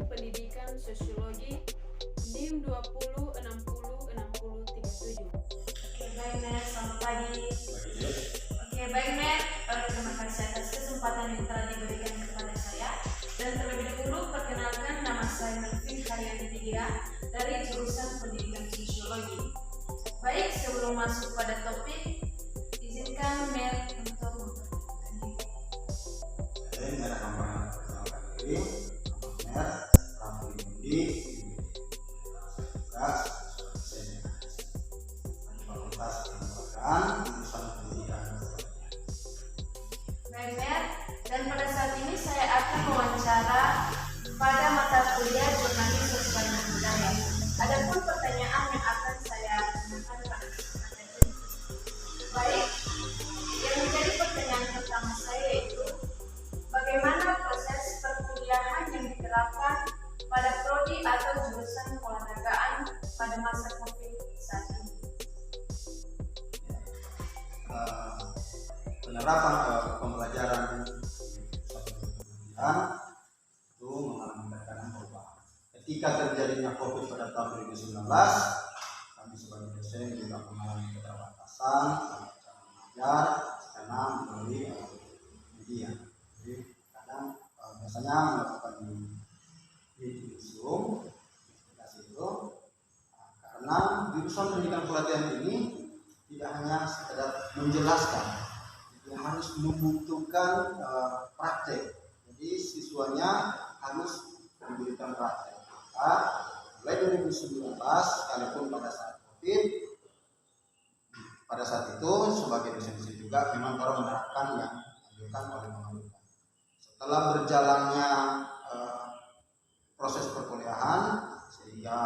Pendidikan Sosiologi NIM 20606037. Oke, baik Mer, selamat pagi. Oke, baik Mer, terima kasih atas kesempatan yang telah diberikan kepada saya. Dan terlebih dahulu perkenalkan, nama saya Melvin Haryani Tigira dari jurusan Pendidikan Sosiologi. Baik, sebelum masuk pada topik, izinkan Mer untuk memperkenalkan diri. Mer akan memperkenalkan diri. Mer Raffi Mundi, Fakultas Kelembagaan jurusan Pendidikan. Baik Mer, dan pada saat ini saya akan mewawancara pada mata kuliah Jurnalis Sosial dan Budaya. Adapun pertanyaan yang akan saya tanyakan pada kesempatan ini. Baik, yang menjadi pertanyaan pertama saya yaitu bagaimana proses perkuliahan yang diterapkan pada prodi atau jurusan keolahragaan pada masa COVID saat ini? Penerapan pembelajaran itu mengalami tekanan perubahan. Ketika terjadinya COVID pada tahun 2019, kami sebagai dosen juga mengalami keterbatasan dalam cara mengajar karena melalui media. Jadi kadang biasanya melakukan di Zoom itu karena jurusan pendidikan pelatihan ini tidak hanya sekedar menjelaskan, dia harus membutuhkan praktek. Jadi siswanya harus memberikan praktek. Maka mulai 2019, sekalipun pada saat COVID, pada saat itu sebagai dosen juga memang baru menerapkan yang dianjurkan oleh pemerintah. Setelah berjalannya proses perkuliahan sehingga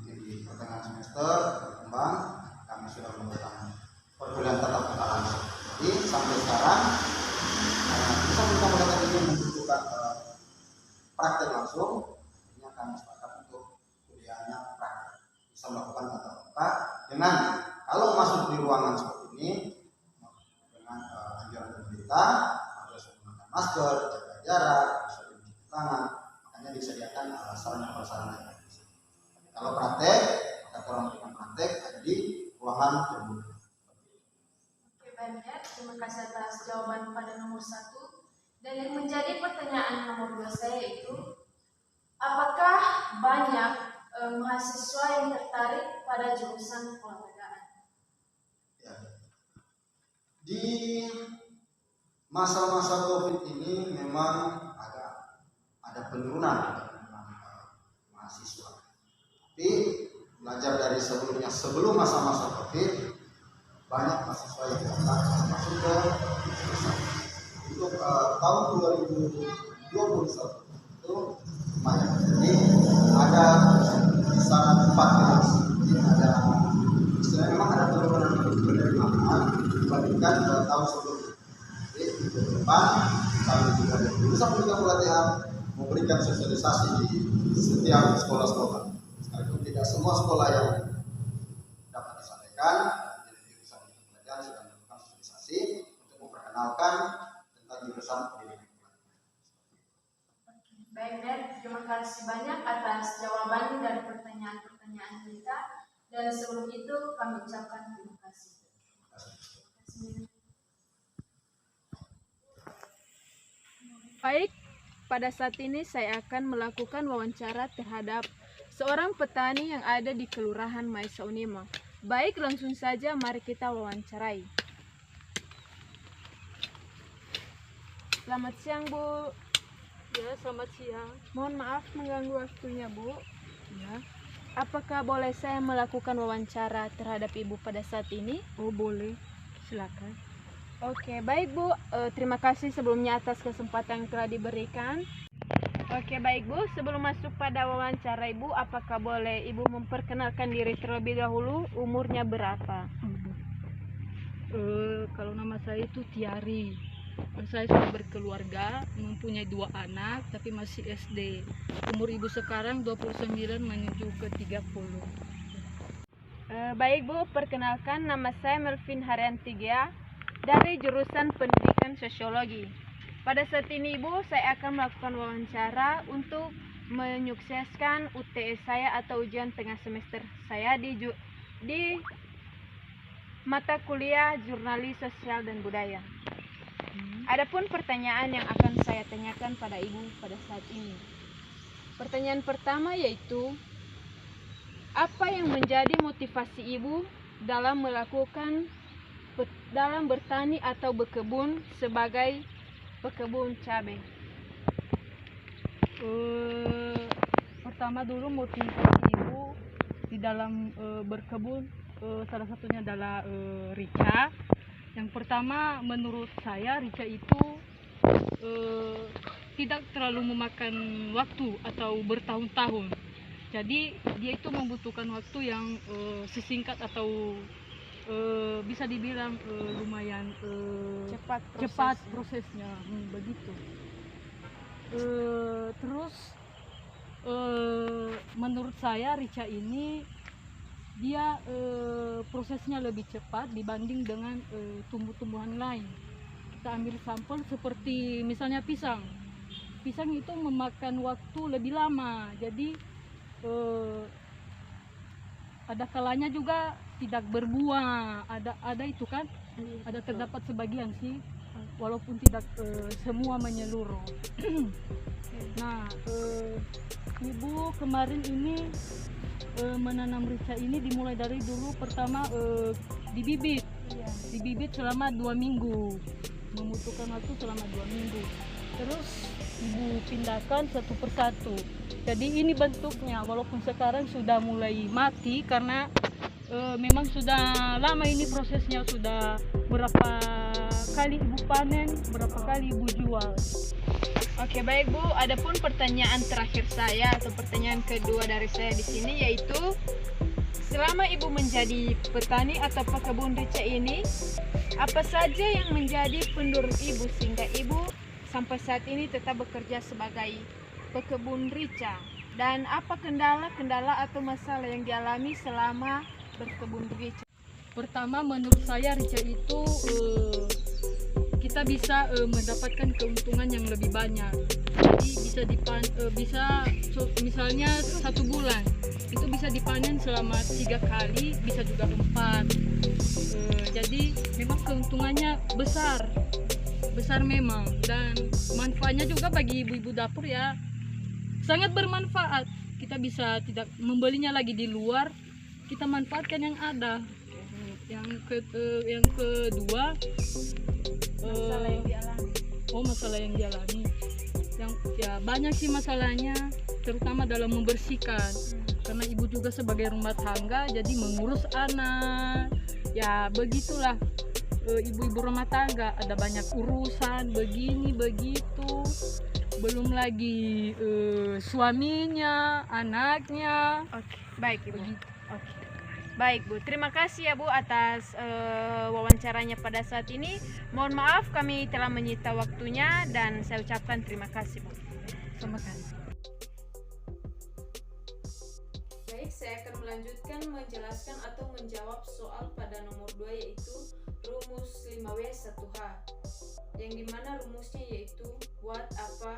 di pertengahan semester berkembang, kami sudah melakukan perkuliahan tatap muka langsung. Jadi sampai sekarang bisa menggunakan ini membutuhkan praktek langsung. Ini kami sepakat untuk kuliahnya praktek, bisa melakukan tatap muka dengan kalau masuk di ruangan seperti ini dengan anjuran pemerintah harus menggunakan masker, jaga jarak, bisa mencuci tangan, makanya disediakan sarana-prasarana. Kalau praktek, maka orang melakukan praktek ada di ruangan terbuka. Oke, baik, terima kasih atas jawaban pada nomor 1. Dan yang menjadi pertanyaan nomor 2 saya itu, apakah banyak mahasiswa yang tertarik pada jurusan keolahragaan? Ya. Di masa-masa COVID ini memang ada penurunan mahasiswa. Tapi belajar dari sebelumnya, sebelum masa-masa COVID, banyak mahasiswa yang datang masuk ke jurusan. Untuk tahun 2021 itu banyak. Jadi ada kisaran 4 kelas. Jadi ada istilahnya memang ada penurunan penerimaan dibandingkan tahun sebelumnya. Jadi ke depan kami juga dari jurusan pendidikan pelatihan memberikan sosialisasi di setiap sekolah-sekolah. Sekalipun tidak semua sekolah yang dapat disampaikan, jadi jurusan pendidikan pelatihan sudah melakukan sosialisasi untuk memperkenalkan tentang jurusan pendidikan pelatihan. Baik, Mer, terima kasih banyak atas jawaban dan pertanyaan-pertanyaan kita. Dan sebelum itu kami ucapkan terima kasih. Baik, pada saat ini saya akan melakukan wawancara terhadap seorang petani yang ada di Kelurahan Maesa Unima. Baik, langsung saja mari kita wawancarai. Selamat siang, Bu. Ya, selamat siang. Mohon maaf mengganggu waktunya, Bu. Ya, Apakah boleh saya melakukan wawancara terhadap Ibu pada saat ini? oh boleh. Silakan. Oke, baik Bu. Terima kasih sebelumnya atas kesempatan yang telah diberikan. Oke, baik Bu. Sebelum masuk pada wawancara Ibu, apakah boleh Ibu memperkenalkan diri terlebih dahulu? Umurnya berapa? Kalau nama saya itu Tiari. Saya sudah berkeluarga, mempunyai 2 anak, tapi masih SD. Umur Ibu sekarang 29 menuju ke 30. Baik Bu, perkenalkan nama saya Melvin Haryani Tigira dari jurusan Pendidikan Sosiologi. Pada saat ini Ibu, saya akan melakukan wawancara untuk menyukseskan UTS saya atau ujian tengah semester saya di mata kuliah Jurnalis Sosial dan Budaya. Adapun pertanyaan yang akan saya tanyakan pada Ibu pada saat ini. Pertanyaan pertama yaitu, apa yang menjadi motivasi Ibu dalam bertani atau berkebun sebagai pekebun cabai? Pertama dulu motivasi ibu di dalam berkebun, salah satunya adalah rica. Yang pertama, menurut saya rica itu tidak terlalu memakan waktu atau bertahun-tahun. Jadi dia itu membutuhkan waktu yang sesingkat atau bisa dibilang lumayan cepat prosesnya, begitu. Terus menurut saya rica ini dia prosesnya lebih cepat dibanding dengan tumbuh-tumbuhan lain. Kita ambil sampel seperti misalnya pisang. Pisang itu memakan waktu lebih lama, jadi ada kalanya juga tidak berbuah, ada itu kan, ada terdapat sebagian sih, walaupun tidak semua menyeluruh. Nah, ibu kemarin ini menanam rica ini dimulai dari dulu pertama dibibit selama 2 minggu, membutuhkan waktu selama 2 minggu. Terus ibu pindahkan satu persatu. Jadi ini bentuknya, walaupun sekarang sudah mulai mati karena memang sudah lama ini prosesnya, sudah berapa kali ibu panen, berapa kali ibu jual. Oke, baik Bu. Adapun pertanyaan terakhir saya atau pertanyaan kedua dari saya di sini yaitu, selama Ibu menjadi petani atau pekebun rica ini, apa saja yang menjadi pendorong Ibu sehingga Ibu sampai saat ini tetap bekerja sebagai pekebun rica? Dan apa kendala-kendala atau masalah yang dialami selama berkebun rica? Pertama, menurut saya rica itu kita bisa mendapatkan keuntungan yang lebih banyak. Jadi misalnya 1 bulan itu bisa dipanen selama 3 kali, bisa juga 4. Jadi memang keuntungannya besar memang, dan manfaatnya juga bagi ibu-ibu dapur ya sangat bermanfaat. Kita bisa tidak membelinya lagi di luar, kita manfaatkan yang ada. Yang kedua, masalah yang dialami yang ya banyak sih masalahnya, terutama dalam membersihkan, karena ibu juga sebagai rumah tangga jadi mengurus anak ya, begitulah. Ibu-ibu rumah tangga ada banyak urusan begini begitu, belum lagi suaminya, anaknya. Oke, baik Ibu. Oke. Baik Bu, terima kasih ya Bu atas wawancaranya pada saat ini. Mohon maaf kami telah menyita waktunya dan saya ucapkan terima kasih Bu. Terima kasih. Baik, saya akan melanjutkan menjelaskan atau menjawab soal pada nomor 2 yaitu rumus 5W1H, yang dimana rumusnya yaitu what apa,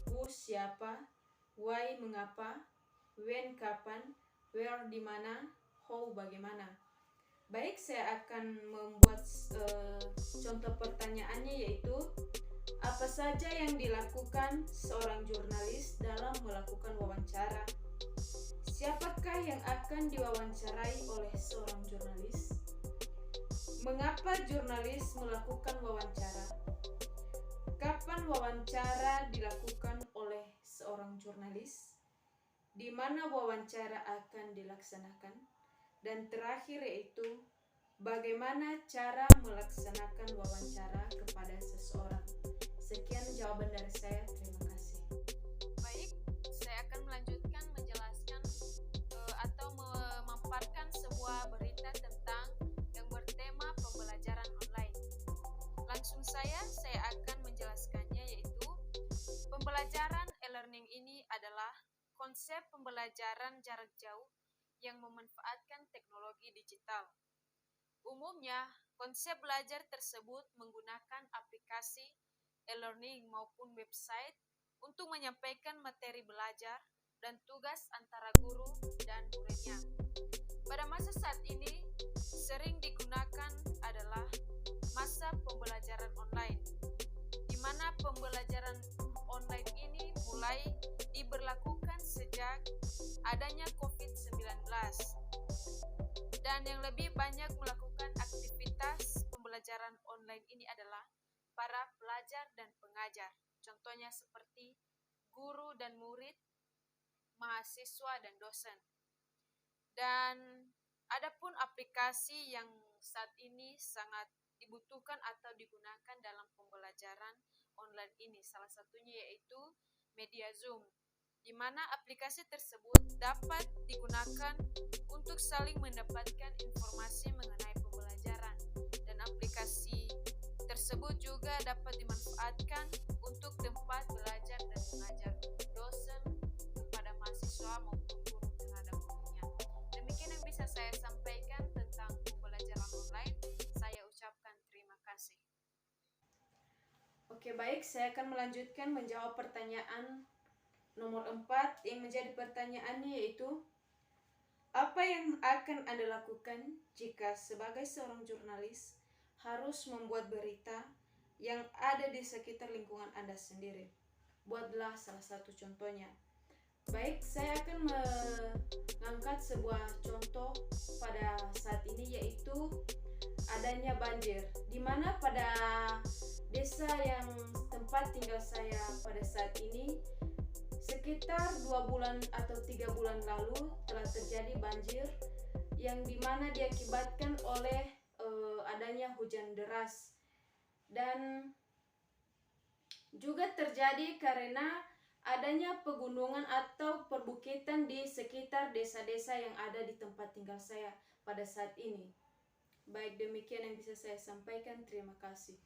who siapa, why mengapa, when kapan, where di mana, how bagaimana. Baik, saya akan membuat contoh pertanyaannya yaitu, apa saja yang dilakukan seorang jurnalis dalam melakukan wawancara? Siapakah yang akan diwawancarai oleh seorang jurnalis? Mengapa jurnalis melakukan wawancara? Kapan wawancara dilakukan oleh seorang jurnalis? Di mana wawancara akan dilaksanakan? Dan terakhir yaitu, bagaimana cara melaksanakan wawancara kepada seseorang? Sekian jawaban dari saya, terima kasih. Baik, saya akan melanjutkan menjelaskan atau memaparkan sebuah berita tentang yang bertema pembelajaran online. Langsung saya akan menjelaskannya, yaitu pembelajaran e-learning ini adalah konsep pembelajaran jarak jauh yang memanfaatkan teknologi digital. Umumnya, konsep belajar tersebut menggunakan aplikasi e-learning maupun website untuk menyampaikan materi belajar dan tugas antara guru dan muridnya. Pada masa saat ini, sering digunakan adalah masa pembelajaran online, di mana pembelajaran online ini mulai diberlakukan sejak adanya COVID-19. Dan yang lebih banyak melakukan aktivitas pembelajaran online ini adalah para pelajar dan pengajar. Contohnya seperti guru dan murid, mahasiswa dan dosen. Dan adapun aplikasi yang saat ini sangat dibutuhkan atau digunakan dalam pembelajaran online ini, salah satunya yaitu media Zoom, di mana aplikasi tersebut dapat digunakan untuk saling mendapatkan informasi mengenai pembelajaran, dan aplikasi tersebut juga dapat dimanfaatkan untuk tempat belajar dan mengajar dosen kepada mahasiswa maupun guru terhadap gurunya. Demikian yang bisa saya sampaikan tentang pembelajaran online. Saya ucapkan terima kasih. Oke, baik, saya akan melanjutkan menjawab pertanyaan nomor 4 yang menjadi pertanyaannya, yaitu apa yang akan Anda lakukan jika sebagai seorang jurnalis harus membuat berita yang ada di sekitar lingkungan Anda sendiri? Buatlah salah satu contohnya. Baik, saya akan mengangkat sebuah contoh pada saat ini, yaitu adanya banjir, di mana pada desa yang tempat tinggal saya pada saat ini, sekitar 2 bulan atau 3 bulan lalu telah terjadi banjir yang dimana diakibatkan oleh adanya hujan deras, dan juga terjadi karena adanya pegunungan atau perbukitan di sekitar desa-desa yang ada di tempat tinggal saya pada saat ini. Baik, demikian yang bisa saya sampaikan. Terima kasih.